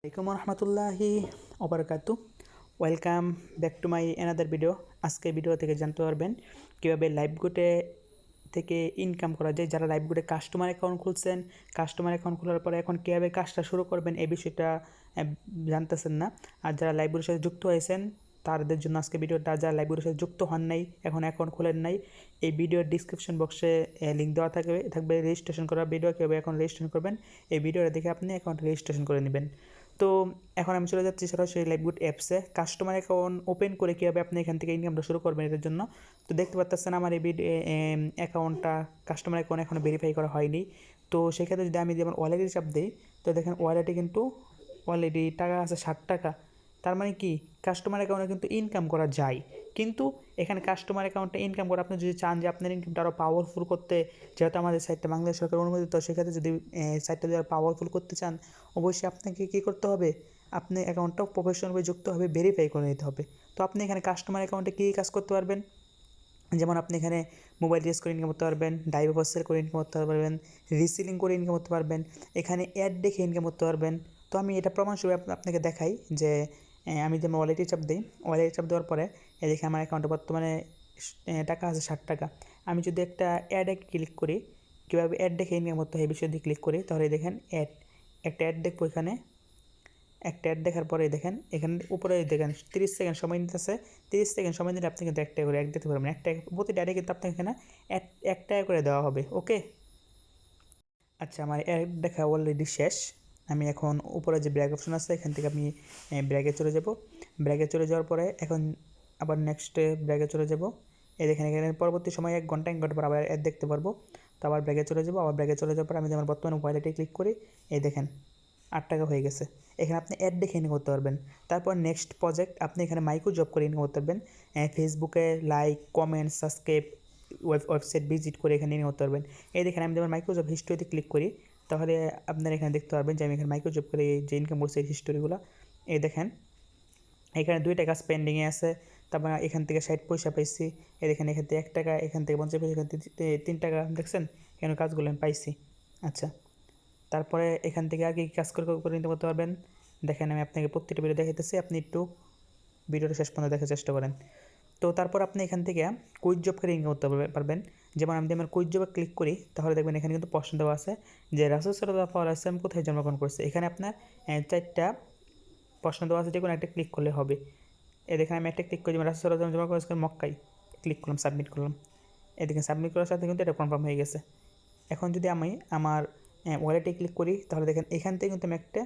আসসালামাইকুম রহমতুল্লাহি ওবরকাতু। Welcome back to my another video. আজকে ভিডিও থেকে জানতে পারবেন কীভাবে লাইভগুটে থেকে ইনকাম করা যায়। যারা লাইভগুটে কাস্টমার অ্যাকাউন্ট খুলছেন, কাস্টমার অ্যাকাউন্ট খোলার পরে এখন কীভাবে কাজটা শুরু করবেন এই বিষয়টা জানতেছেন না। আর যারা লাইভগুলোর সাথে যুক্ত হয়েছেন তাদের জন্য আজকে ভিডিওটা। যারা লাইভগুলোর সাথে যুক্ত হন নাই, এখন অ্যাকাউন্ট খোলেন নাই, এই ভিডিওর ডিসক্রিপশন বক্সে লিঙ্ক দেওয়া থাকবে রেজিস্ট্রেশন করা ভিডিও, কীভাবে এখন রেজিস্ট্রেশন করবেন এই ভিডিওটা দেখে আপনি অ্যাকাউন্ট রেজিস্ট্রেশন করে নেবেন। তো এখন আমি চলে যাচ্ছি সরাসরি লাইভগুড অ্যাপসে। কাস্টমার অ্যাকাউন্ট ওপেন করে কীভাবে আপনি এখান থেকে ইনকামটা শুরু করবেন এটার জন্য। তো দেখতে পাচ্ছেন আমার এই অ্যাকাউন্টটা, কাস্টমার অ্যাকাউন্ট এখনও ভেরিফাই করা হয়নি। তো সেক্ষেত্রে যদি আমি যেমন ওয়ালেটে চাপ দিই, তো দেখেন ওয়ালেটে কিন্তু অলরেডি টাকা আছে 60 টাকা। তার মানে কি কাস্টমার অ্যাকাউন্টে কিন্তু ইনকাম করা যায়। কিন্তু এখানে কাস্টমার অ্যাকাউন্টে ইনকাম করে আপনি যদি চান যে আপনার ইনকামটা আরও পাওয়ারফুল করতে, যেহেতু আমাদের সাইটটা বাংলাদেশ সরকার অনুমোদিত, সেক্ষেত্রে যদি সাইটটা যদি আরও পাওয়ারফুল করতে চান, অবশ্যই আপনাকে কী করতে হবে, আপনি অ্যাকাউন্টটা প্রফেশনালভাবে যুক্ত হবে, ভেরিফাই করে নিতে হবে। তো আপনি এখানে কাস্টমার অ্যাকাউন্টে কী কাজ করতে পারবেন, যেমন আপনি এখানে মোবাইল রিচার্জ করে ইনকাম করতে পারবেন, ডাইভ সেল করে ইনকাম করতে পারবেন, রিসেলিং করে ইনকাম করতে পারবেন, এখানে অ্যাড দেখে ইনকাম করতে পারবেন। তো আমি এটা প্রমাণস্বরূপ আপনাকে দেখাই যে আমি যেমন ওয়ালেটে চাপ দিই, ওয়ালেটে চাপ দেওয়ার পরে দেখে আমার অ্যাকাউন্টে বর্তমানে টাকা আছে 60 টাকা। আমি যদি একটা অ্যাডে ক্লিক করি, কীভাবে অ্যাড দেখে ইনকাম করতে হয় এই বিষয়ে যদি ক্লিক করি, তাহলে দেখেন একটা অ্যাড দেখবো। এখানে একটা অ্যাড দেখার পরে দেখেন এখানে উপরে দেখেন 30 সেকেন্ড সময় নিতেছে। 30 সেকেন্ড সময় নিলে আপনি কিন্তু একটা করে অ্যাড দিতে পারবেন। একটা প্রতিটা অ্যাডে কিন্তু আপনাকে এখানে এক টাকা করে দেওয়া হবে। ওকে, আচ্ছা, আমার অ্যাড দেখা অলরেডি শেষ। আমি এখন উপরে যে ব্র্যাক অপশন আছে এখান থেকে আমি ব্র্যাকে চলে যাব। ব্র্যাকে চলে যাওয়ার পরে এখন আবার নেক্সট ব্র্যাকে চলে যাব। এই দেখেন এখানে পরবর্তী সময় 1 ঘন্টা পর আবার অ্যাড দেখতে পারবো। তো আবার ব্র্যাকে চলে যাব। আবার ব্র্যাকে চলে যাওয়ার পর আমি যেমন বর্তমানে ওয়ালেটে ক্লিক করি, এই দেখেন 8 টাকা হয়ে গেছে। এখানে আপনি অ্যাড দেখে ইনকাম করতে পারবেন। তারপর নেক্সট প্রজেক্ট, আপনি এখানে মাইক্রো জব করে ইনকাম করতে পারবেন। ফেসবুকে like, comment, subscribe, website visit করে এখানে ইনকাম করতে পারবেন। এই দেখেন আমি যেমন মাইক্রো জব হিস্টোরিতে ক্লিক করি, তাহলে আপনারা এখানে দেখতে পারবেন যে আমি এখানে মাইক্রো জব করে যে ইনকাম করছি এই হিস্টোরিগুলো। এই দেখেন এখানে 2 টাকা স্পেন্ডিংয়ে আছে, তারপর এখান থেকে 60 পয়সা পাইছি। এখান থেকে 1 টাকা, এখান থেকে 50 পয়সা, এখান থেকে 3 টাকা। দেখছেন এখানে কাজগুলো আমি পাইছি। আচ্ছা, তারপরে এখান থেকে আগে কাজ করে নিতে করতে পারবেন। দেখেন আমি আপনাকে প্রত্যেকটা ভিডিও দেখাইতেছি, আপনি একটু ভিডিওটা শেষ পর্যন্ত দেখার চেষ্টা করেন। তো তারপর আপনি এখান থেকে কুইজ জব করে ইনকাম করতে পারবেন। যেমন আমি আমার কুইজ জবে ক্লিক করি, তাহলে দেখবেন এখানে কিন্তু প্রশ্ন দেওয়া আছে যে রাসূল সাল্লাল্লাহু আলাইহি ওয়াসাল্লাম কোথায় জন্মগ্রহণ করছে। এখানে আপনার 4টা প্রশ্ন দেওয়া আছে, যে কোনো একটা ক্লিক করলে হবে। দেখেন আমি একটা ক্লিক করি, যেমন রাসূল সাল্লাল্লাহু আলাইহি ওয়াসাল্লাম জন্মগ্রহণ করেছেন মক্কায়, ক্লিক করলাম, সাবমিট করলাম। এদিকে সাবমিট করার সাথে কিন্তু এটা কনফার্ম হয়ে গেছে। এখন যদি আমি আমার ওয়ালেটে ক্লিক করি, তাহলে দেখেন এখান থেকে কিন্তু আমি একটা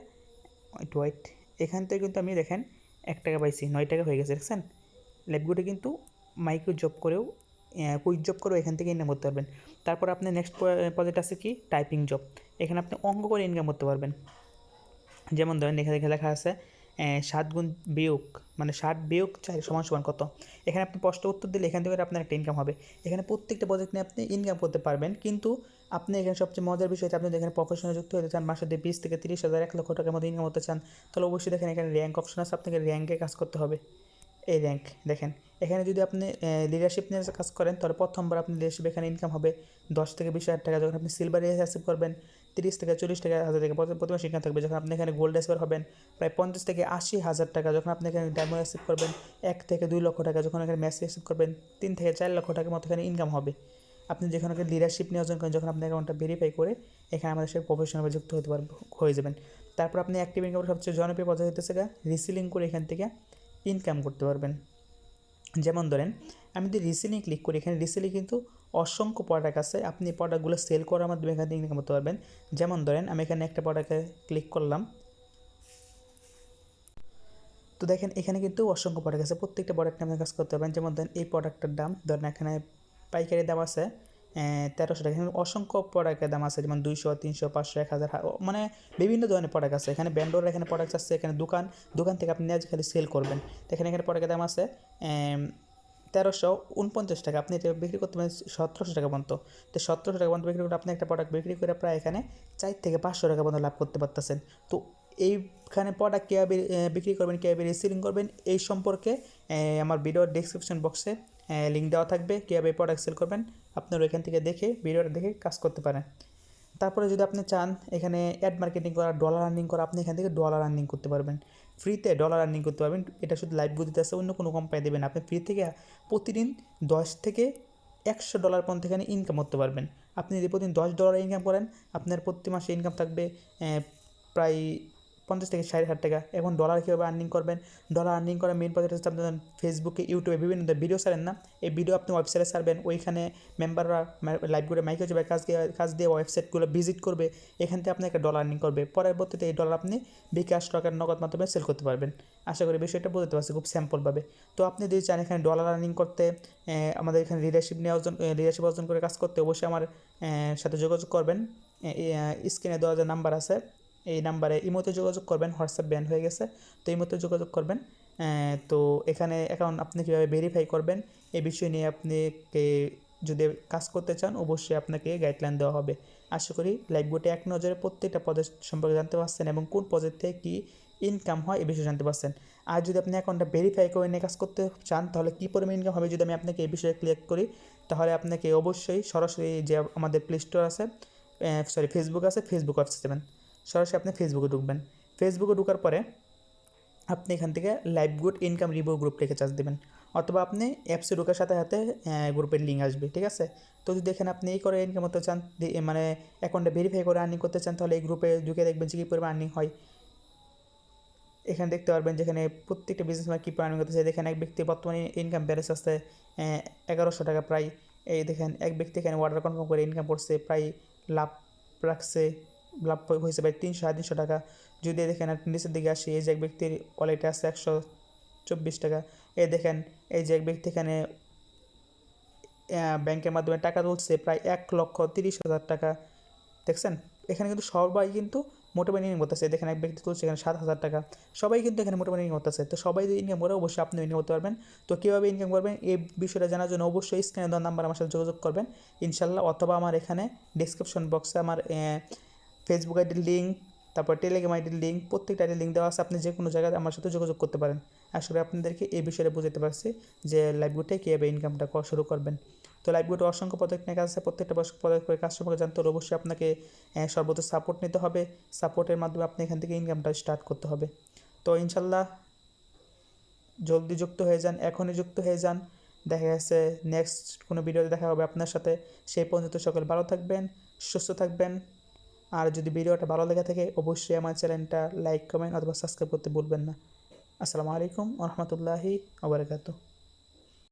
ওয়েট, এখান থেকে কিন্তু আমি দেখেন 1 টাকা পাইছি, 9 টাকা হয়ে গেছে। দেখছেন ল্যাবগুটে কিন্তু মাইক্রো জব করেও, কুইক জব করেও এখান থেকে ইনকাম করতে পারবেন। তারপর আপনার নেক্সট প্রজেক্ট আছে কি, টাইপিং জব। এখানে আপনি অঙ্ক করে ইনকাম করতে পারবেন। যেমন ধরেন এখানে লেখা আছে 7 গুণ বিয়োগ, মানে 7 বিয়োগ 4 সমান সমান কত। এখানে আপনি প্রশ্ন উত্তর দিলে এখান থেকে আপনার একটা ইনকাম হবে। এখানে প্রত্যেকটা প্রজেক্ট নিয়ে আপনি ইনকাম করতে পারবেন। কিন্তু আপনি এখানে সবচেয়ে মজার বিষয় হচ্ছে, আপনি যদি এখানে প্রফেশনাল যুক্ত হতে চান, মাসে 20 থেকে 30,000, 1 লক্ষ টাকার মধ্যে ইনকাম করতে চান, তাহলে অবশ্যই দেখেন এখানে র্যাঙ্ক অপশন আছে, আপনাকে র্যাঙ্কে কাজ করতে হবে। এই র্যাঙ্ক দেখেন এখানে যদি আপনি লিডারশিপ নিয়ে কাজ করেন, তাহলে প্রথমবার আপনি লিডারশিপ এখানে ইনকাম হবে 10 থেকে 20,000 টাকা। যখন আপনি সিলভারে অ্যাচিভ করবেন, 30 থেকে 40 টাকা হাজার টাকা প্রতি মাসে ইনকাম থাকবে। যখন আপনি এখানে গোল্ড অ্যাচিভার হবেন, প্রায় 50 থেকে 80,000 টাকা। যখন আপনি এখানে ডায়মন্ড অ্যাচিভ করবেন, 1 থেকে 2 লক্ষ টাকা। যখন এখানে ম্যাচ অ্যাচিভ করবেন, 3 থেকে 4 লক্ষ টাকার মতো এখানে ইনকাম হবে। আপনি যেখানে লিডারশিপ নিয়ে অর্জন করেন, যখন আপনি অ্যাকাউন্টটা ভেরিফাই করে এখানে আমাদের সাথে প্রফেশনাল যুক্ত হয়ে যাবেন। তারপর আপনি অ্যাক্টিভ ইনকাম সবচেয়ে জনপ্রিয় পদ্ধতি হচ্ছে রিসেলিং করে এখান থেকে ইনকাম করতে পারবেন। যেমন ধরেন আমি যদি রিসেলিং ক্লিক করি, এখানে রিসেলিং কিন্তু অসংখ্য প্রোডাক্ট আছে, আপনি প্রোডাক্টগুলো সেল করার মাধ্যমে এখান থেকে ইনকাম করতে পারবেন। যেমন ধরেন আমি এখানে একটা প্রোডাক্টে ক্লিক করলাম, তো দেখেন এখানে কিন্তু অসংখ্য প্রোডাক্ট আছে, প্রত্যেকটা প্রোডাক্ট আপনি কাজ করতে পারবেন। যেমন ধরেন এই প্রোডাক্টের দাম ধরেন এখানে পাইকারি দাম আছে 1300 টাকা। এখানে অসংখ্য প্রোডাক্টের দাম আছে, যেমন 200, 300, 500, 1000, মানে বিভিন্ন ধরনের প্রোডাক্ট আছে। এখানে ব্যান্ডোর এখানে প্রোডাক্ট আছে, এখানে দোকান থেকে আপনি খালি সেল করবেন। দেখেন এখানে প্রোডাক্টের দাম আছে 1349 টাকা। আপনি এটা বিক্রি করতে পারেন 1700 টাকা পর্যন্ত। তো 1700 টাকা পর্যন্ত বিক্রি করে আপনি একটা প্রোডাক্ট বিক্রি করে প্রায় এখানে 4 থেকে 500 টাকা পর্যন্ত লাভ করতে পারতেছেন। তো এইখানে প্রোডাক্ট কীভাবে বিক্রি করবেন, কীভাবে রিসেলিং করবেন, এই সম্পর্কে আমার ভিডিওর ডিসক্রিপশন বক্সে লিঙ্ক দেওয়া থাকবে, কীভাবে প্রোডাক্ট সেল করবেন। আপনারা এখান থেকে দেখে ভিডিওটা দেখে কাজ করতে পারেন। তারপরে যদি আপনি চান এখানে অ্যাড মার্কেটিং করা, ডলার আর্নিং করা, আপনি এখান থেকে ডলার আর্নিং করতে পারবেন, ফ্রিতে ডলার আর্নিং করতে পারবেন। এটা শুধু লাইভ গতিতে আছে, অন্য কোনো কোম্পানি দেবেন। আপনি ফ্রি থেকে প্রতিদিন 10 থেকে $100 পর্যন্ত এখানে ইনকাম করতে পারবেন। আপনি যদি প্রতিদিন $10 ইনকাম করেন, আপনার প্রতি মাসে ইনকাম থাকবে প্রায় 50 থেকে 60,000 টাকা। এখন ডলার কীভাবে আর্নিং করবেন? ডলার আর্নিং করার মেন পদ্ধতি হচ্ছে, আপনার ফেসবুকে, ইউটিউবে বিভিন্ন ভিডিও ছাড়েন না, এই ভিডিও আপনি ওয়েবসাইটে ছাড়বেন। ওইখানে মেম্বাররা লাইভ করে মাইকে যাবে, কাজ দিয়ে ওয়েবসাইটগুলো ভিজিট করবে, এখান থেকে আপনি একটা ডলার আর্নিং করবে। পরবর্তীতে এই ডলার আপনি বিকাশ টাকার নগদ মাধ্যমে সেল করতে পারবেন। আশা করি বিষয়টা বুঝতে পারছি খুব স্যাম্পলভাবে। তো আপনি যদি চান এখানে ডলার আর্নিং করতে, আমাদের এখানে লিডারশিপ অর্জন করে কাজ করতে, অবশ্যই আমার সাথে যোগাযোগ করবেন। স্ক্রিনে দেওয়া যে নাম্বার আছে, এই নাম্বারে ইমোতে যোগাযোগ করবেন। হোয়াটসঅ্যাপ ব্যান হয়ে গেছে, তো ইমোতে যোগাযোগ করবেন। তো এখানে অ্যাকাউন্ট আপনি কীভাবে ভেরিফাই করবেন এই বিষয় নিয়ে আপনাকে যদি কাজ করতে চান, অবশ্যই আপনাকে গাইডলাইন দেওয়া হবে। আশা করি লাইভগুটে এক নজরে প্রত্যেকটা পদের সম্পর্কে জানতে পারছেন এবং কোন প্রজেক্ট থেকে কী ইনকাম হয় এই বিষয়ে জানতে পারছেন। আর যদি আপনি অ্যাকাউন্টটা ভেরিফাই করে নিয়ে কাজ করতে চান, তাহলে কী পরিমাণ ইনকাম হবে যদি আমি আপনাকে এই বিষয়ে ক্লিয়ার করি, তাহলে আপনাকে অবশ্যই সরাসরি যে আমাদের প্লে স্টোর আছে, ফেসবুক আছে, ফেসবুক ওয়েবসাইট যাবেন। সরাসরি আপনি ফেসবুকে ঢুকবেন। ফেসবুকে ঢোকার পরে আপনি এখান থেকে লাইভগুড ইনকাম রিভিউ গ্রুপ লিখে চার্জ দেবেন, অথবা আপনি অ্যাপসে ঢোকার সাথে সাথে গ্রুপের লিঙ্ক আসবে, ঠিক আছে? তো যদি এখানে আপনি এই করে ইনকাম করতে চান, মানে অ্যাকাউন্টে ভেরিফাই করে আর্নিং করতে চান, তাহলে এই গ্রুপে ঢুকে দেখবেন যে কী পরিমাণ আর্নিং হয়। এখানে দেখতে পারবেন যেখানে প্রত্যেকটা বিজনেসম্যান কী পরিমাণ করতেছে। দেখেন এক ব্যক্তি বর্তমানে ইনকাম ব্যালেন্স আছে 1100 টাকা প্রায়। এই দেখেন এক ব্যক্তি এখানে অর্ডার কনফার্ম করে ইনকাম করছে, প্রায় লাভ রাখছে, লাভ হয়েছে প্রায় 300-350 টাকা। যদি দেখেন আপনি নিচের দিকে আসি, এই যে এক ব্যক্তির ওয়ালেটে আছে 124 টাকা। এই দেখেন এই যে এক ব্যক্তি এখানে ব্যাংকের মাধ্যমে টাকা তুলছে প্রায় 1,30,000 টাকা। দেখছেন এখানে কিন্তু সবাই কিন্তু মোটামুটি ইনকাম করতেছে। দেখেন এক ব্যক্তি তুলছে এখানে 7,000 টাকা। সবাই কিন্তু এখানে মোটামুটি ইনকাম করতেছে। তো সবাই যদি ইনকাম করে, অবশ্যই আপনিও ইনকাম করতে পারবেন। তো কীভাবে ইনকাম করবেন এই বিষয়টা জানার জন্য অবশ্যই স্ক্রিনে দেওয়া নাম্বার আমার সাথে যোগাযোগ করবেন ইনশাল্লাহ, অথবা আমার এখানে ডিসক্রিপশন বক্সে আমার ফেসবুক আইডির লিঙ্ক, তারপর টেলিগ্রাম আইডির লিঙ্ক, প্রত্যেকটা আইডির লিঙ্ক দেওয়া আছে। আপনি যে কোনো জায়গায় আমার সাথে যোগাযোগ করতে পারেন। আসলে আপনাদেরকে এই বিষয়টা বুঝতে পারছি যে লাইভগুটে কীভাবে ইনকামটা শুরু করবেন। তো লাইভগুটে অসংখ্য পদক্ষেপ নিয়ে কাজ আছে। প্রত্যেকটা পদক্ষেপের কাজ সম্পর্কে জানতে হলে অবশ্যই আপনাকে সর্বোচ্চ সাপোর্ট নিতে হবে। সাপোর্টের মাধ্যমে আপনি এখান থেকে ইনকামটা স্টার্ট করতে হবে। তো ইনশাল্লাহ জলদি যুক্ত হয়ে যান, এখনই যুক্ত হয়ে যান। দেখা যাচ্ছে নেক্সট কোনো ভিডিওতে দেখা হবে আপনার সাথে। সেই পর্যন্ত সকলে ভালো থাকবেন, সুস্থ থাকবেন। আর যদি ভিডিওটা ভালো লেগে থাকে, অবশ্যই আমার চ্যানেলটা লাইক, কমেন্ট অথবা সাবস্ক্রাইব করতে ভুলবেন না। আসসালামু আলাইকুম ওয়া রাহমাতুল্লাহি ওয়া বারাকাতুহু।